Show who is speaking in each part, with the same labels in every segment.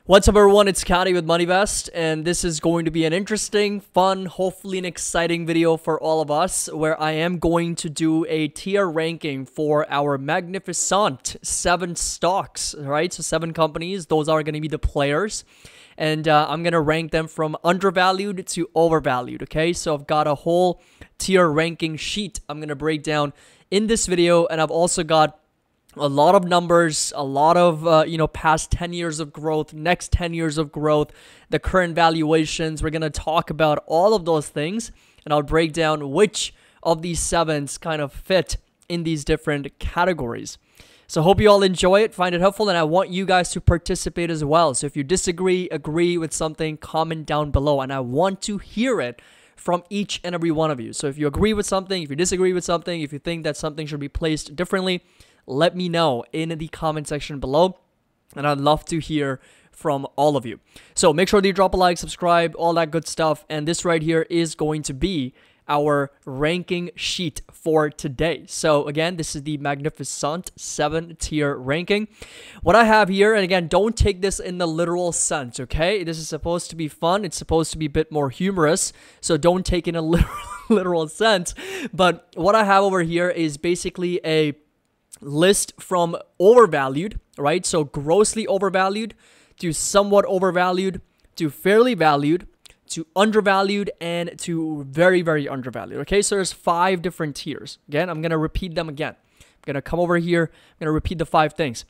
Speaker 1: What's up, everyone? It's Caddy with MoneyVest, and this is going to be an interesting, fun, hopefully an exciting video for all of us, where I am going to do a tier ranking for our magnificent 7 stocks, right? So 7 companies, those are going to be the players, and I'm going to rank them from undervalued to overvalued, okay? So I've got a whole tier ranking sheet I'm going to break down in this video, and I've also got a lot of numbers, a lot of, past 10 years of growth, next 10 years of growth, the current valuations. We're going to talk about all of those things, and I'll break down which of these 7s kind of fit in these different categories. So hope you all enjoy it, find it helpful, and I want you guys to participate as well. So if you disagree, agree with something, comment down below, and I want to hear it from each and every one of you. So if you agree with something, if you disagree with something, if you think that something should be placed differently, let me know in the comment section below, and I'd love to hear from all of you. So make sure that you drop a like, subscribe, all that good stuff, and this right here is going to be our ranking sheet for today. So again, this is the magnificent 7-tier ranking. What I have here, and again, don't take this in the literal sense, okay? This is supposed to be fun. It's supposed to be a bit more humorous, so don't take it in a literal sense. But what I have over here is basically a list from overvalued, right? So grossly overvalued to somewhat overvalued to fairly valued to undervalued and to very, very undervalued. Okay, so there's 5 different tiers. Again, I'm going to repeat them again. I'm going to come over here. I'm going to repeat the 5 things.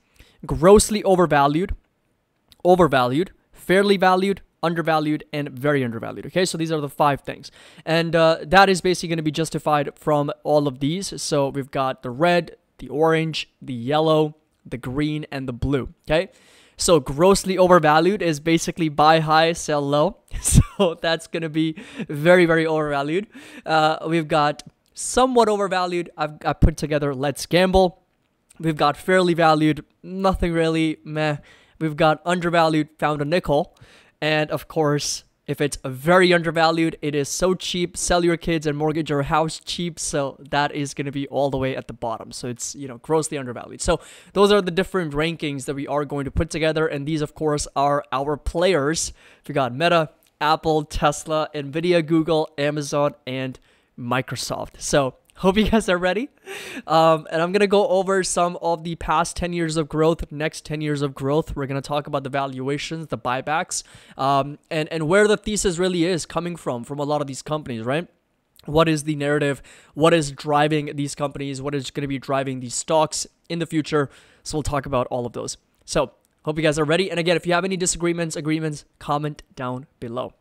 Speaker 1: Grossly overvalued, overvalued, fairly valued, undervalued, and very undervalued. Okay, so these are the 5 things. And that is basically going to be justified from all of these. So we've got the red, the orange, the yellow, the green, and the blue, okay? So grossly overvalued is basically buy high, sell low. So that's going to be very, very overvalued. We've got somewhat overvalued. I put together Let's Gamble. We've got fairly valued, nothing really, meh. We've got undervalued, Found a Nickel. And of course, if it's very undervalued, it is so cheap. Sell your kids and mortgage your house cheap. So that is going to be all the way at the bottom. So it's, grossly undervalued. So those are the different rankings that we are going to put together. And these, of course, are our players. We got Meta, Apple, Tesla, Nvidia, Google, Amazon, and Microsoft. So hope you guys are ready. And I'm going to go over some of the past 10 years of growth, next 10 years of growth. We're going to talk about the valuations, the buybacks, and where the thesis really is coming from a lot of these companies, right? What is the narrative? What is driving these companies? What is going to be driving these stocks in the future? So we'll talk about all of those. So hope you guys are ready. And again, if you have any disagreements, agreements, comment down below.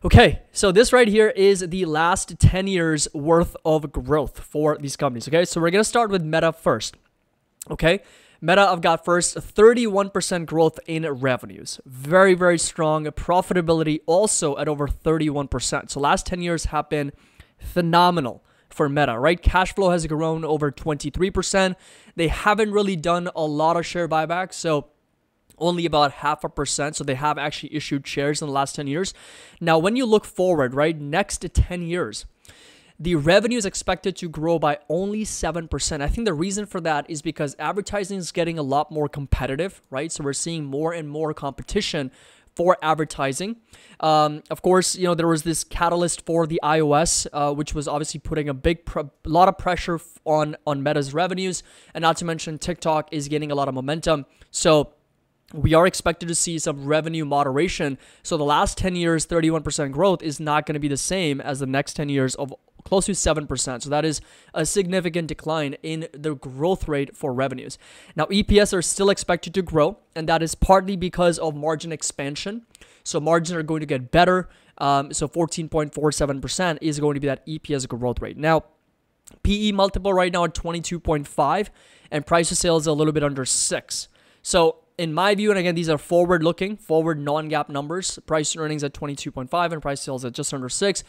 Speaker 1: Okay, so this right here is the last 10 years worth of growth for these companies, okay? So we're going to start with Meta first, okay? Meta, I've got first 31% growth in revenues. Very, very strong. Profitability also at over 31%. So last 10 years have been phenomenal for Meta, right? Cash flow has grown over 23%. They haven't really done a lot of share buybacks, so only about 0.5%, so they have actually issued shares in the last 10 years. Now, when you look forward, right, next to 10 years, the revenue is expected to grow by only 7%. I think the reason for that is because advertising is getting a lot more competitive, right? So we're seeing more and more competition for advertising. Of course, there was this catalyst for the iOS, which was obviously putting a lot of pressure on Meta's revenues, and not to mention TikTok is getting a lot of momentum. So we are expected to see some revenue moderation. So the last 10 years, 31% growth is not going to be the same as the next 10 years of close to 7%. So that is a significant decline in the growth rate for revenues. Now, EPS are still expected to grow, and that is partly because of margin expansion. So margins are going to get better. So 14.47% is going to be that EPS growth rate. Now, PE multiple right now at 22.5, and price to sales a little bit under 6. So in my view, and again, these are forward-looking, forward non-GAAP numbers, price to earnings at 22.5 and price to sales at just under 6.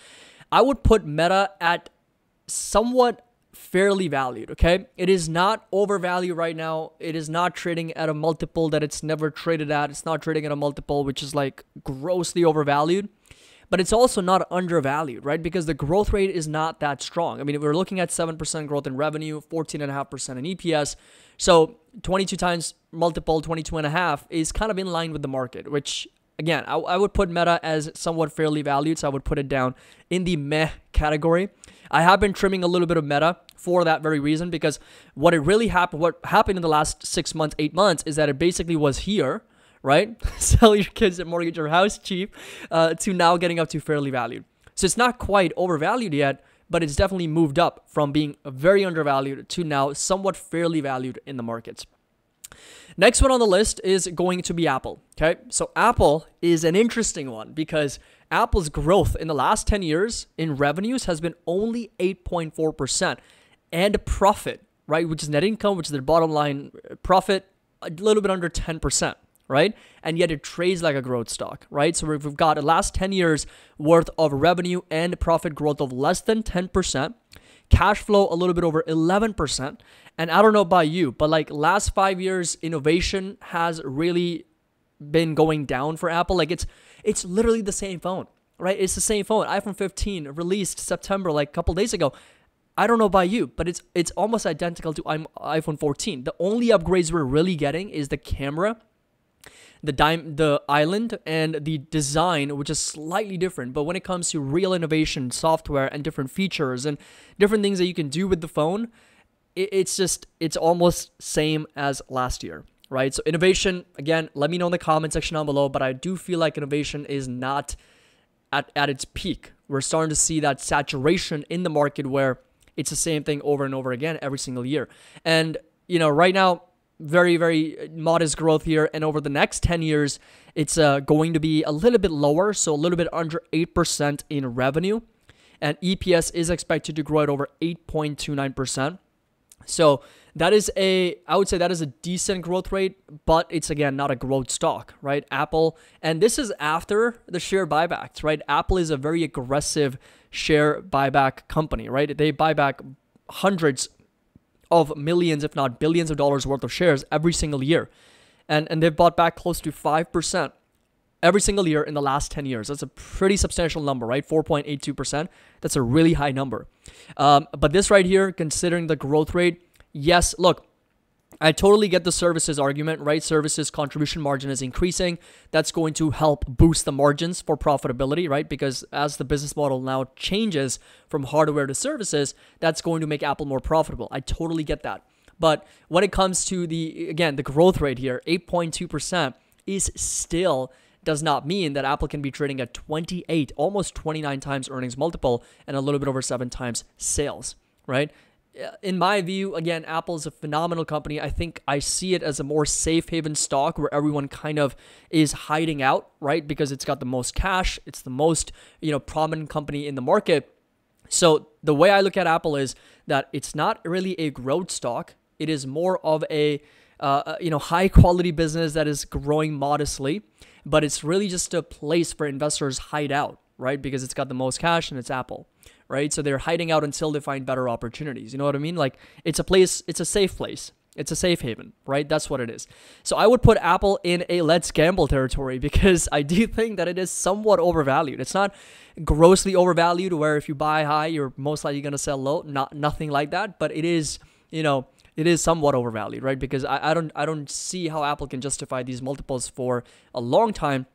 Speaker 1: I would put Meta at somewhat fairly valued, okay? It is not overvalued right now. It is not trading at a multiple that it's never traded at. It's not trading at a multiple which is like grossly overvalued. but it's also not undervalued, right? Because the growth rate is not that strong. I mean, we're looking at 7% growth in revenue, 14.5% in EPS. So 22 times multiple, 22.5 is kind of in line with the market, which again, I would put Meta as somewhat fairly valued. So I would put it down in the meh category. I have been trimming a little bit of Meta for that very reason, because what happened in the last 6 months, 8 months is that it basically was here, right? Sell your kids and mortgage your house cheap, to now getting up to fairly valued. So it's not quite overvalued yet, but it's definitely moved up from being very undervalued to now somewhat fairly valued in the markets. Next one on the list is going to be Apple. Okay, so Apple is an interesting one because Apple's growth in the last 10 years in revenues has been only 8.4%, and profit, right, which is net income, which is their bottom line profit, a little bit under 10%. Right? And yet it trades like a growth stock, right? So we've got the last 10 years worth of revenue and profit growth of less than 10%, cash flow a little bit over 11%. And I don't know about you, but like last 5 years, innovation has really been going down for Apple. Like it's literally the same phone, right? It's the same phone. iPhone 15 released September, like a couple days ago. I don't know about you, but it's almost identical to iPhone 14. The only upgrades we're really getting is the camera, the island, and the design, which is slightly different. But when it comes to real innovation, software, and different features and different things that you can do with the phone, it's almost same as last year, right? So innovation, again, let me know in the comment section down below, but I do feel like innovation is not at its peak. We're starting to see that saturation in the market where it's the same thing over and over again every single year. And, right now, very, very modest growth here. And over the next 10 years, it's going to be a little bit lower. So a little bit under 8% in revenue. And EPS is expected to grow at over 8.29%. So I would say that is a decent growth rate, but it's again, not a growth stock, right? Apple, and this is after the share buybacks, right? Apple is a very aggressive share buyback company, right? They buy back hundreds of millions, if not billions of dollars worth of shares every single year. And they've bought back close to 5% every single year in the last 10 years. That's a pretty substantial number, right? 4.82%. That's a really high number. But this right here, considering the growth rate, yes, look, I totally get the services argument, right? Services contribution margin is increasing. That's going to help boost the margins for profitability, right? Because as the business model now changes from hardware to services, that's going to make Apple more profitable. I totally get that. But when it comes to the growth rate here, 8.2% is still does not mean that Apple can be trading at 28, almost 29 times earnings multiple and a little bit over 7 times sales, right? In my view, again, Apple is a phenomenal company. I think I see it as a more safe haven stock where everyone kind of is hiding out, right? Because it's got the most cash. It's the most, prominent company in the market. So the way I look at Apple is that it's not really a growth stock. It is more of a, high quality business that is growing modestly, but it's really just a place for investors hide out, right? Because it's got the most cash and it's Apple. Right? So they're hiding out until they find better opportunities. You know what I mean? Like it's a safe place. It's a safe haven, right? That's what it is. So I would put Apple in a let's gamble territory because I do think that it is somewhat overvalued. It's not grossly overvalued where if you buy high, you're most likely going to sell low. Nothing like that, but it is, it is somewhat overvalued, right? Because I don't see how Apple can justify these multiples for a long time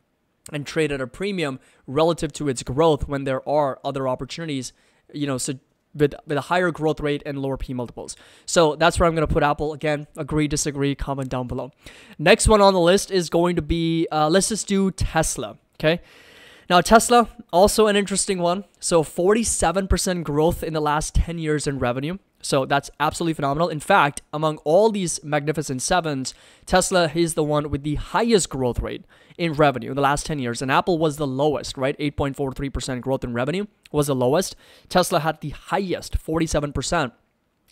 Speaker 1: and trade at a premium relative to its growth when there are other opportunities, so with a higher growth rate and lower P multiples. So that's where I'm going to put Apple. Again, agree, disagree, comment down below. Next one on the list is going to be, let's just do Tesla, okay? Now, Tesla, also an interesting one. So 47% growth in the last 10 years in revenue. So that's absolutely phenomenal. In fact, among all these Magnificent Sevens, Tesla is the one with the highest growth rate in revenue in the last 10 years. And Apple was the lowest, right? 8.43% growth in revenue was the lowest. Tesla had the highest, 47%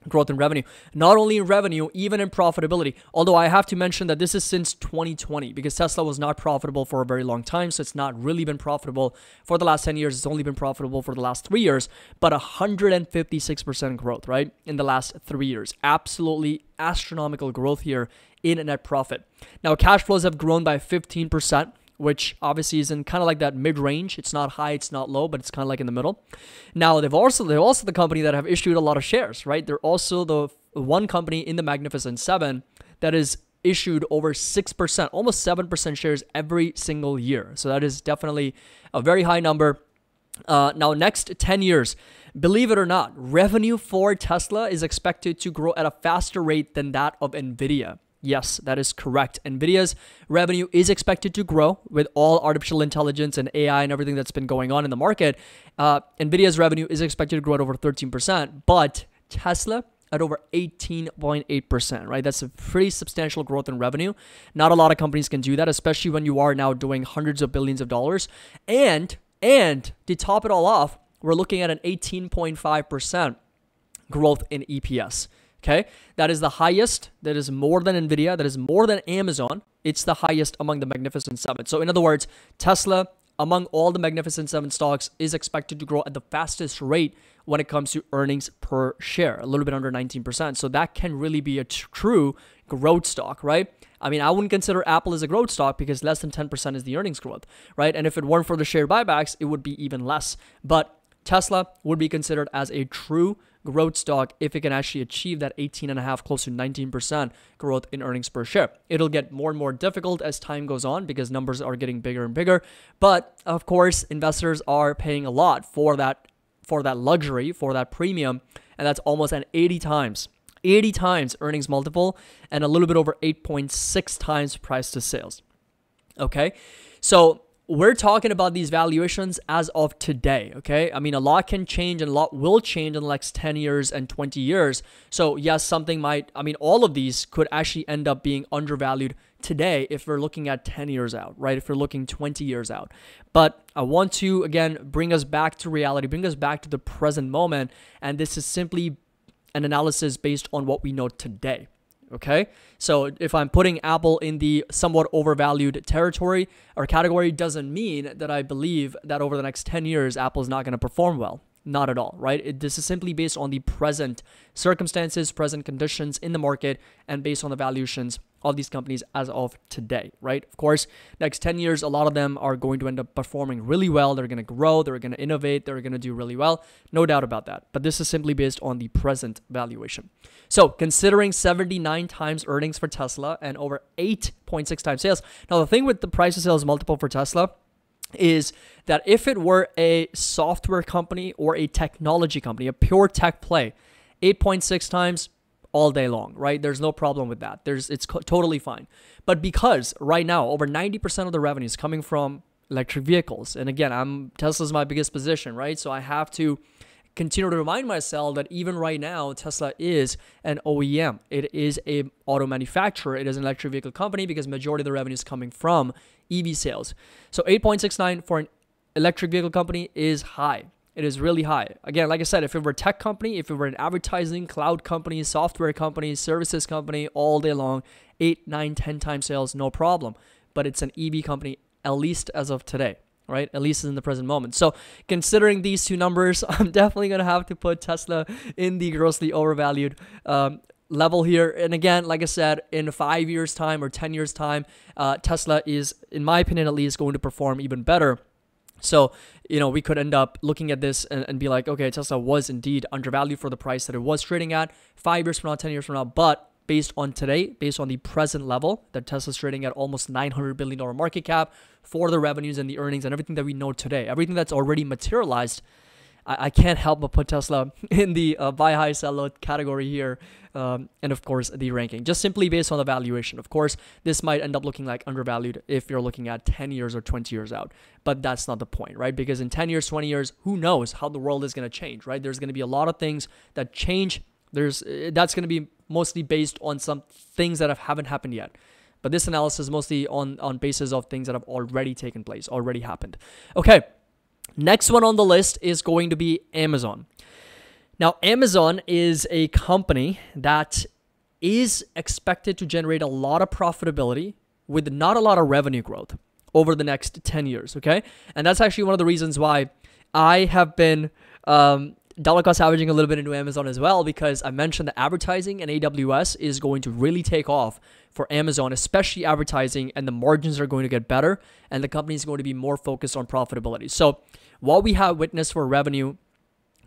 Speaker 1: growth in revenue. Not only in revenue, even in profitability. Although I have to mention that this is since 2020 because Tesla was not profitable for a very long time. So it's not really been profitable for the last 10 years. It's only been profitable for the last 3 years, but 156% growth, right? In the last 3 years. Absolutely astronomical growth here in net profit. Now, cash flows have grown by 15%, which obviously is in kind of like that mid-range. It's not high, it's not low, but it's kind of like in the middle. Now, they're also the company that have issued a lot of shares, right? They're also the one company in the Magnificent Seven that is issued over 6%, almost 7% shares every single year. So that is definitely a very high number. Now, next 10 years, believe it or not, revenue for Tesla is expected to grow at a faster rate than that of NVIDIA. Yes, that is correct. NVIDIA's revenue is expected to grow with all artificial intelligence and AI and everything that's been going on in the market. NVIDIA's revenue is expected to grow at over 13%, but Tesla at over 18.8%, right? That's a pretty substantial growth in revenue. Not a lot of companies can do that, especially when you are now doing hundreds of billions of dollars. And to top it all off, we're looking at an 18.5% growth in EPS. Okay, that is the highest. That is more than NVIDIA. That is more than Amazon. It's the highest among the Magnificent Seven. So in other words, Tesla, among all the Magnificent Seven stocks, is expected to grow at the fastest rate when it comes to earnings per share, a little bit under 19%. So that can really be a true growth stock, right? I mean, I wouldn't consider Apple as a growth stock because less than 10% is the earnings growth, right? And if it weren't for the share buybacks, it would be even less. But Tesla would be considered as a true growth stock if it can actually achieve that 18.5, close to 19% growth in earnings per share. It'll get more and more difficult as time goes on because numbers are getting bigger and bigger. But of course, investors are paying a lot for that luxury, for that premium, and that's almost an 80 times earnings multiple and a little bit over 8.6 times price to sales. Okay, so we're talking about these valuations as of today, okay? I mean, a lot can change and a lot will change in the next 10 years and 20 years. So yes, all of these could actually end up being undervalued today if we're looking at 10 years out, right? If we're looking 20 years out. But I want to, again, bring us back to reality, bring us back to the present moment. And this is simply an analysis based on what we know today. Okay, so if I'm putting Apple in the somewhat overvalued territory or category, doesn't mean that I believe that over the next 10 years, Apple is not going to perform well. Not at all, right? This is simply based on the present circumstances, present conditions in the market, and based on the valuations of these companies as of today, right? Of course, next 10 years, a lot of them are going to end up performing really well. They're going to grow, they're going to innovate, they're going to do really well. No doubt about that. But this is simply based on the present valuation. So considering 79 times earnings for Tesla and over 8.6 times sales. Now, the thing with the price to sales multiple for Tesla is that if it were a software company or a technology company, a pure tech play, 8.6 times all day long, right? There's no problem with that. It's totally fine. But because right now, over 90% of the revenue is coming from electric vehicles. And again, Tesla's my biggest position, right? So I have to continue to remind myself that even right now, Tesla is an OEM. It is a auto manufacturer. It is an electric vehicle company because majority of the revenue is coming from EV sales. So 8.69 for an electric vehicle company is high. It is really high. Again, like I said, if it were a tech company, if it were an advertising, cloud company, software company, services company, all day long, 8, 9, 10 times sales, no problem. But it's an EV company, at least as of today, right? At least in the present moment. So considering these two numbers, I'm definitely going to have to put Tesla in the grossly overvalued level here. And again, like I said, in 5 years time or 10 years time, Tesla is, in my opinion at least, going to perform even better. So, we could end up looking at this and be like, okay, Tesla was indeed undervalued for the price that it was trading at 5 years from now, 10 years from now. But based on today, based on the present level that Tesla's trading at almost $900 billion market cap for the revenues and the earnings and everything that we know today, everything that's already materialized, I can't help but put Tesla in the buy high, sell low category here. And of course, the ranking, just simply based on the valuation. Of course, this might end up looking like undervalued if you're looking at 10 years or 20 years out. But that's not the point, right? Because in 10 years, 20 years, who knows how the world is going to change, right? There's going to be a lot of things that change. That's going to be mostly based on some things that haven't happened yet. But this analysis is mostly on basis of things that have already taken place, already happened. Okay. Next one on the list is going to be Amazon. Now, Amazon is a company that is expected to generate a lot of profitability with not a lot of revenue growth over the next 10 years, okay? And that's actually one of the reasons why I have been dollar cost averaging a little bit into Amazon as well, because I mentioned that advertising and AWS is going to really take off for Amazon, especially advertising, and the margins are going to get better and the company is going to be more focused on profitability. So what we have witnessed for revenue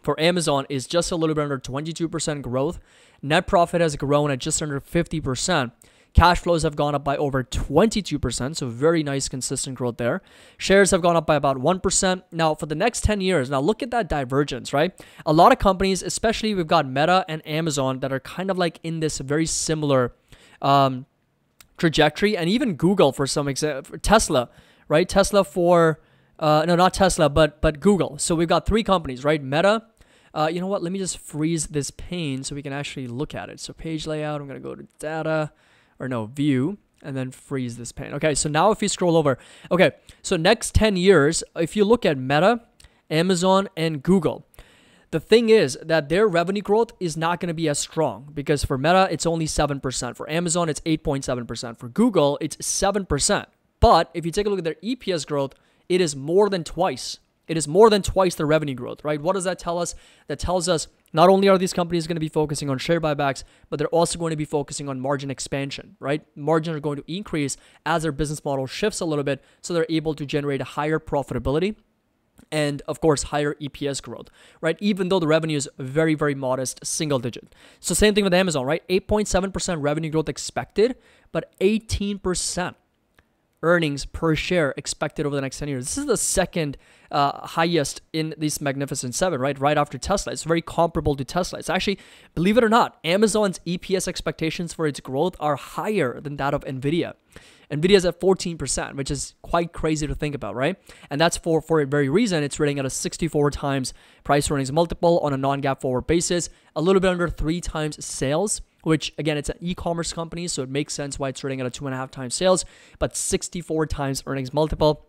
Speaker 1: for Amazon is just a little bit under 22% growth. Net profit has grown at just under 50%. Cash flows have gone up by over 22%, so very nice consistent growth there. Shares have gone up by about 1%. Now, for the next 10 years, now look at that divergence, right? A lot of companies, especially we've got Meta and Amazon, that are kind of like in this very similar trajectory, and even Google for some example, Tesla, right? Tesla for, no, not Tesla, but Google. So we've got three companies, right? Meta. You know what? Let me just freeze this pane so we can actually look at it. So page layout, I'm going to go to data. Or no, view, and then freeze this pane. Okay, so now if you scroll over, okay, so next 10 years, if you look at Meta, Amazon, and Google, the thing is that their revenue growth is not going to be as strong, because for Meta, it's only 7%. For Amazon, it's 8.7%. For Google, it's 7%. But if you take a look at their EPS growth, it is more than twice. It is more than twice the revenue growth, right? What does that tell us? That tells us not only are these companies going to be focusing on share buybacks, but they're also going to be focusing on margin expansion, right? Margins are going to increase as their business model shifts a little bit, so they're able to generate a higher profitability and, of course, higher EPS growth, right? Even though the revenue is very, very modest, single digit. So same thing with Amazon, right? 8.7% revenue growth expected, but 18% earnings per share expected over the next 10 years. This is the second highest in these Magnificent Seven, right? Right after Tesla. It's very comparable to Tesla. It's actually, believe it or not, Amazon's EPS expectations for its growth are higher than that of NVIDIA. NVIDIA is at 14%, which is quite crazy to think about, right? And that's for a very reason. It's trading at a 64 times price earnings multiple on a non-GAAP forward basis, a little bit under 3 times sales, which again, it's an e-commerce company, so it makes sense why it's trading at a 2.5 times sales, but 64 times earnings multiple.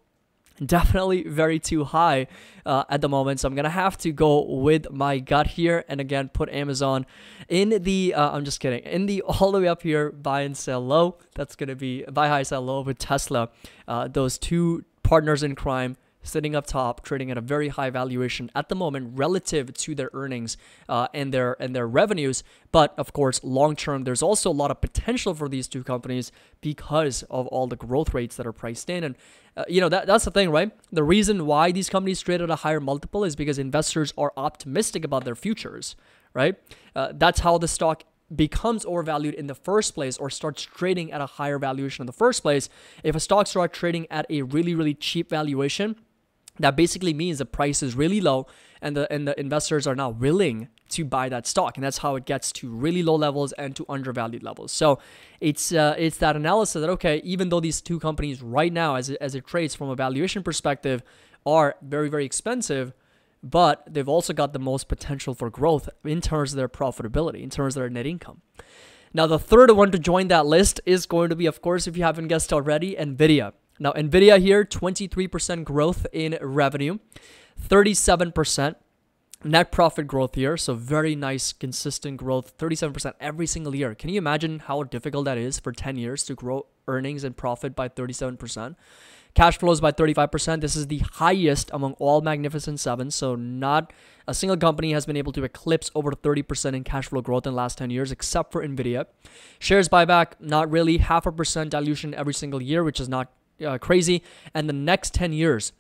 Speaker 1: Definitely very too high at the moment. So I'm going to have to go with my gut here. And again, put Amazon in the, I'm just kidding, in the all the way up here, buy and sell low. That's going to be buy high, sell low with Tesla. Those two partners in crime sitting up top, trading at a very high valuation at the moment relative to their earnings and their revenues. But of course, long term, there's also a lot of potential for these two companies because of all the growth rates that are priced in. And you know, that's the thing, right? The reason why these companies trade at a higher multiple is because investors are optimistic about their futures, right? That's how the stock becomes overvalued in the first place, or starts trading at a higher valuation in the first place. If a stock starts trading at a really, really cheap valuation, that basically means the price is really low and the investors are not willing to buy that stock. And that's how it gets to really low levels and to undervalued levels. So it's that analysis that, okay, even though these two companies right now, as it trades from a valuation perspective, are very, very expensive, but they've also got the most potential for growth in terms of their profitability, in terms of their net income. Now, the third one to join that list is going to be, of course, if you haven't guessed already, NVIDIA. Now, NVIDIA here, 23% growth in revenue, 37% net profit growth here. So very nice, consistent growth, 37% every single year. Can you imagine how difficult that is for 10 years to grow earnings and profit by 37%? Cash flows by 35%. This is the highest among all Magnificent Seven. So not a single company has been able to eclipse over 30% in cash flow growth in the last 10 years, except for NVIDIA. Shares buyback, not really. 0.5% dilution every single year, which is not crazy. And the next 10 years,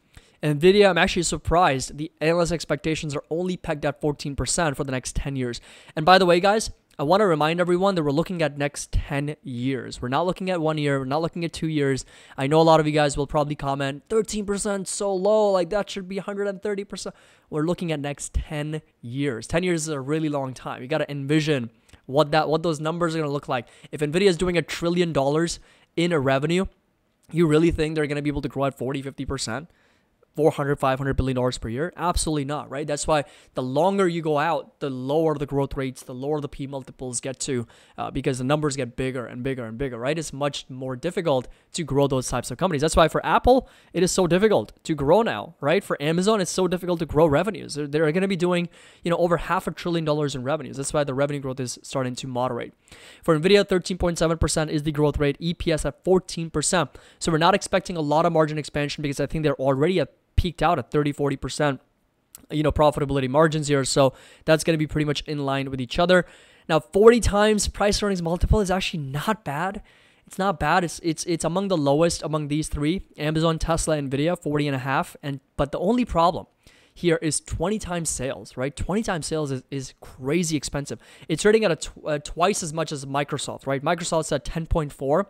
Speaker 1: NVIDIA, I'm actually surprised. The analyst expectations are only pegged at 14% for the next 10 years. And by the way, guys, I want to remind everyone that we're looking at next 10 years. We're not looking at 1 year. We're not looking at 2 years. I know a lot of you guys will probably comment, 13% so low, like that should be 130%. We're looking at next 10 years. 10 years is a really long time. You got to envision what those numbers are going to look like. If NVIDIA is doing $1 trillion in a revenue, you really think they're going to be able to grow at 40, 50%? $400, $500 billion per year? Absolutely not, right? That's why the longer you go out, the lower the growth rates, the lower the P multiples get to, because the numbers get bigger and bigger and bigger, right? It's much more difficult to grow those types of companies. That's why for Apple, it is so difficult to grow now, right? For Amazon, it's so difficult to grow revenues. They're going to be doing, over $500 billion in revenues. That's why the revenue growth is starting to moderate. For NVIDIA, 13.7% is the growth rate, EPS at 14%. So we're not expecting a lot of margin expansion because I think they're already peaked out at 30-40% profitability margins here. So that's going to be pretty much in line with each other. Now, 40 times price earnings multiple is actually not bad. It's not bad. It's among the lowest among these three: Amazon, Tesla, Nvidia, 40.5. But the only problem here is 20 times sales, right? 20 times sales is crazy expensive. It's trading at twice as much as Microsoft, right? Microsoft's at 10.4.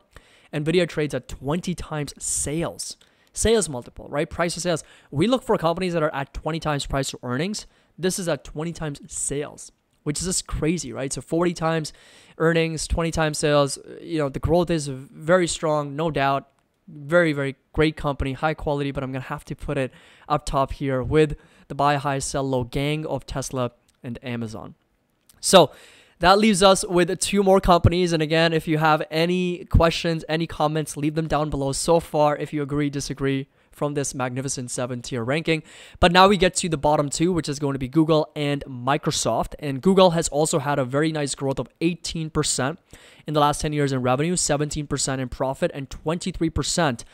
Speaker 1: Nvidia trades at 20 times sales multiple, right? Price to sales. We look for companies that are at 20 times price to earnings. This is at 20 times sales, which is just crazy, right? So 40 times earnings, 20 times sales. The growth is very strong, no doubt. Very, very great company, high quality, but I'm going to have to put it up top here with the buy high, sell low gang of Tesla and Amazon. So that leaves us with two more companies. And again, if you have any questions, any comments, leave them down below so far if you agree, disagree from this Magnificent 7 tier ranking. But now we get to the bottom two, which is going to be Google and Microsoft. And Google has also had a very nice growth of 18% in the last 10 years in revenue, 17% in profit, and 23%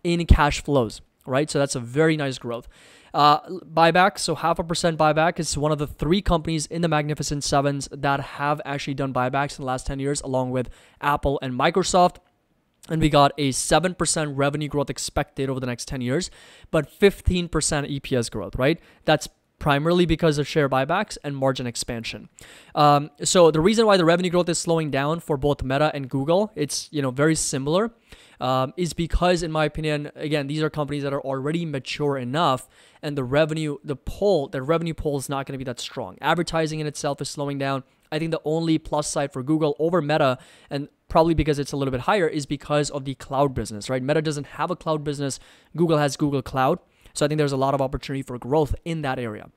Speaker 1: in cash flows, right? So that's a very nice growth. Buyback, so 0.5% buyback is one of the three companies in the Magnificent Sevens that have actually done buybacks in the last 10 years, along with Apple and Microsoft. And we got a 7% revenue growth expected over the next 10 years, but 15% EPS growth, right? That's primarily because of share buybacks and margin expansion. So the reason why the revenue growth is slowing down for both Meta and Google, it's very similar, is because, in my opinion, again, these are companies that are already mature enough, and the revenue pool is not going to be that strong. Advertising in itself is slowing down. I think the only plus side for Google over Meta, and probably because it's a little bit higher, is because of the cloud business, right? Meta doesn't have a cloud business. Google has Google Cloud. So I think there's a lot of opportunity for growth in that area.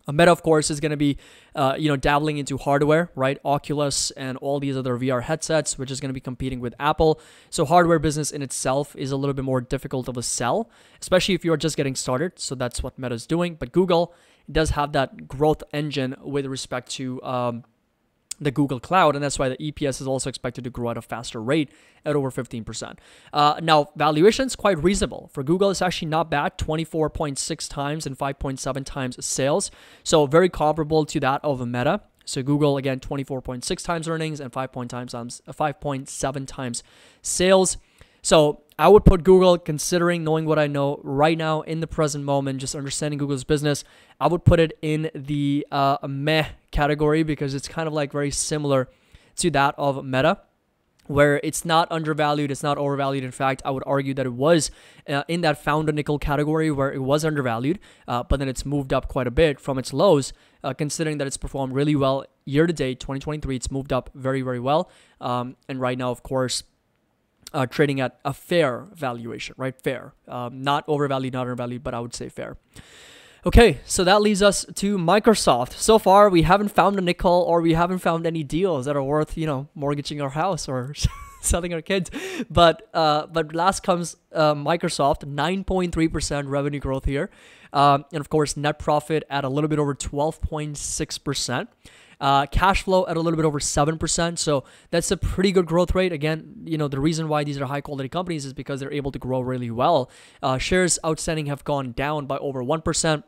Speaker 1: Meta, of course, is going to be, dabbling into hardware, right? Oculus and all these other VR headsets, which is going to be competing with Apple. So hardware business in itself is a little bit more difficult of a sell, especially if you're just getting started. So that's what Meta is doing. But Google does have that growth engine with respect to the Google Cloud, and that's why the EPS is also expected to grow at a faster rate at over 15%. Now, valuation is quite reasonable. For Google, it's actually not bad, 24.6 times and 5.7 times sales, so very comparable to that of Meta. So Google, again, 24.6 times earnings and 5.7 times sales. So I would put Google, considering knowing what I know right now in the present moment, just understanding Google's business, I would put it in the meh category, because it's kind of like very similar to that of Meta, where it's not undervalued, it's not overvalued. In fact, I would argue that it was in that founder nickel category where it was undervalued, but then it's moved up quite a bit from its lows, considering that it's performed really well year to date, 2023. It's moved up very, very well. And right now, of course, trading at a fair valuation, right? Fair. Not overvalued, not undervalued, but I would say fair. Okay, so that leads us to Microsoft. So far, we haven't found a nickel, or we haven't found any deals that are worth, mortgaging our house or selling our kids. But last comes Microsoft, 9.3% revenue growth here. And of course, net profit at a little bit over 12.6%. Cash flow at a little bit over 7%. So that's a pretty good growth rate. Again, the reason why these are high quality companies is because they're able to grow really well. Shares outstanding have gone down by over 1%.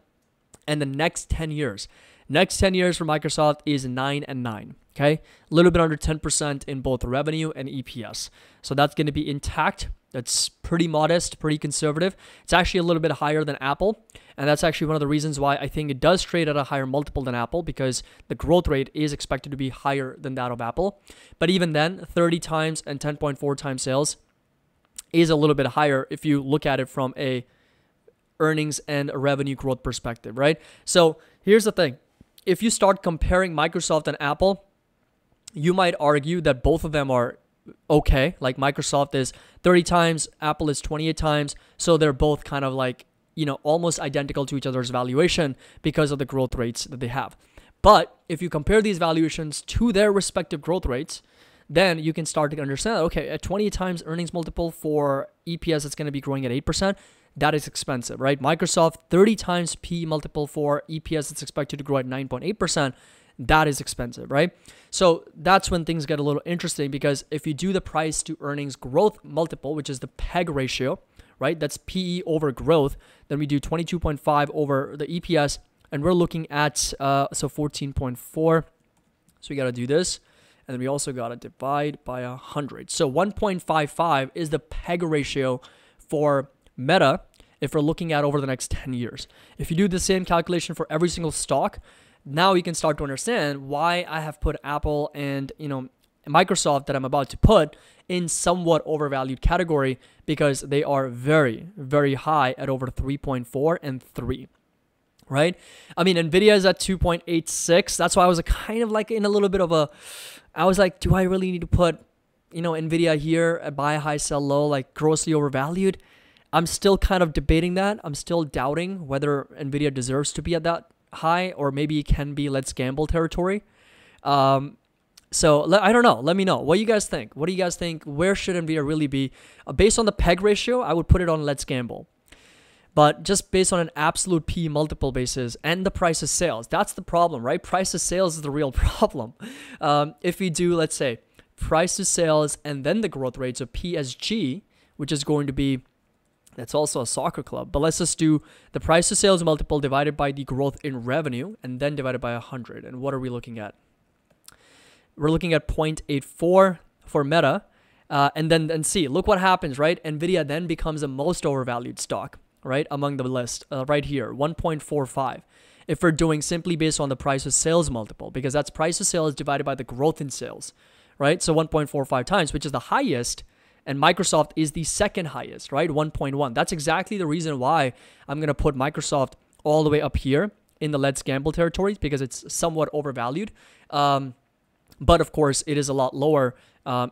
Speaker 1: And the next 10 years for Microsoft is 9 and 9. Okay, a little bit under 10% in both revenue and EPS. So that's going to be intact. That's pretty modest, pretty conservative. It's actually a little bit higher than Apple. And that's actually one of the reasons why I think it does trade at a higher multiple than Apple, because the growth rate is expected to be higher than that of Apple. But even then, 30 times and 10.4 times sales is a little bit higher if you look at it from a earnings and a revenue growth perspective, right? So here's the thing. If you start comparing Microsoft and Apple, you might argue that both of them are okay. Like Microsoft is 30 times, Apple is 28 times. So they're both kind of like, almost identical to each other's valuation because of the growth rates that they have. But if you compare these valuations to their respective growth rates, then you can start to understand, okay, at 28 times earnings multiple for EPS, it's going to be growing at 8%. That is expensive, right? Microsoft, 30 times P multiple for EPS, it's expected to grow at 9.8%. That is expensive, right? So that's when things get a little interesting, because if you do the price to earnings growth multiple, which is the PEG ratio, right? That's PE over growth. Then we do 22.5 over the EPS. and we're looking at so 14.4. So we got to do this, and then we also got to divide by 100. So 1.55 is the PEG ratio for Meta if we're looking at over the next 10 years. If you do the same calculation for every single stock, now you can start to understand why I have put Apple and, you know, Microsoft that I'm about to put in somewhat overvalued category, because they are very, very high at over 3.4 and 3. Right? I mean, Nvidia is at 2.86. That's why I was kind of like in a little bit of a, I was like, do I really need to put, you know, Nvidia here at buy high, sell low, like grossly overvalued? I'm still kind of debating that. I'm still doubting whether Nvidia deserves to be at that high, or maybe it can be let's gamble territory. So I don't know. Let me know. What do you guys think? What do you guys think? Where should Nvidia really be? Based on the PEG ratio, I would put it on let's gamble. But just based on an absolute P multiple basis and the price of sales, that's the problem, right? Price of sales is the real problem. If we do, let's say, price to sales and then the growth rates of PSG, which is going to be, that's also a soccer club. But let's just do the price to sales multiple divided by the growth in revenue and then divided by 100. And what are we looking at? We're looking at 0.84 for Meta. And then see, look what happens, right? Nvidia then becomes the most overvalued stock, right, among the list, right here, 1.45. If we're doing simply based on the price of sales multiple, because that's price of sales divided by the growth in sales, right? So 1.45 times, which is the highest, and Microsoft is the second highest, right? 1.1. That's exactly the reason why I'm going to put Microsoft all the way up here in the let's gamble territory, because it's somewhat overvalued. But of course, it is a lot lower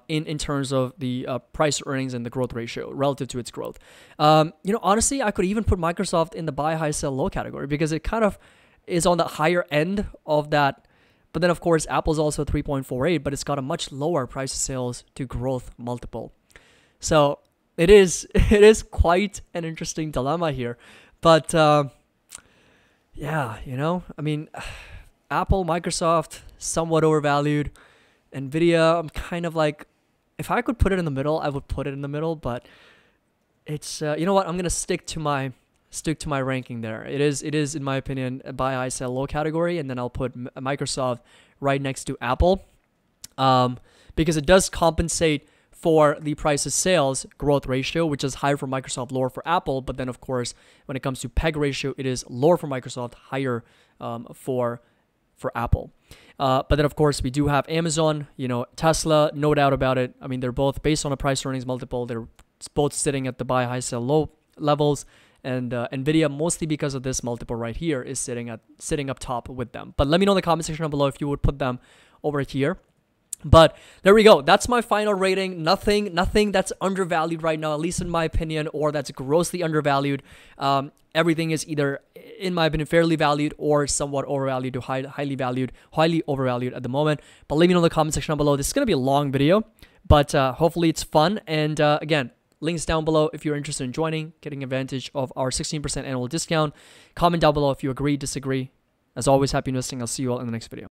Speaker 1: in terms of the price earnings and the growth ratio relative to its growth. You know, honestly, I could even put Microsoft in the buy high, sell low category, because it kind of is on the higher end of that. But then, of course, Apple's also 3.48, but it's got a much lower price of sales to growth multiple. So it is quite an interesting dilemma here. But yeah, you know, I mean, Apple, Microsoft, somewhat overvalued. Nvidia, I'm kind of like, if I could put it in the middle, I would put it in the middle. But it's you know what? I'm gonna stick to my ranking there. It is in my opinion a buy high, sell low category, and then I'll put Microsoft right next to Apple, because it does compensate for the price of sales growth ratio, which is higher for Microsoft, lower for Apple. But then, of course, when it comes to PEG ratio, it is lower for Microsoft, higher for Apple. But then, of course, we do have Amazon, you know, Tesla, no doubt about it. I mean, they're both based on a price earnings multiple. They're both sitting at the buy high, sell low levels. And Nvidia, mostly because of this multiple right here, is sitting up top with them. But let me know in the comment section down below if you would put them over here. But there we go. That's my final rating. Nothing that's undervalued right now, at least in my opinion, or that's grossly undervalued. Everything is either, in my opinion, fairly valued or somewhat overvalued to highly overvalued at the moment. But let me know in the comment section down below. This is going to be a long video, but hopefully it's fun. And again, links down below if you're interested in joining, getting advantage of our 16% annual discount. Comment down below if you agree, disagree. As always, happy investing. I'll see you all in the next video.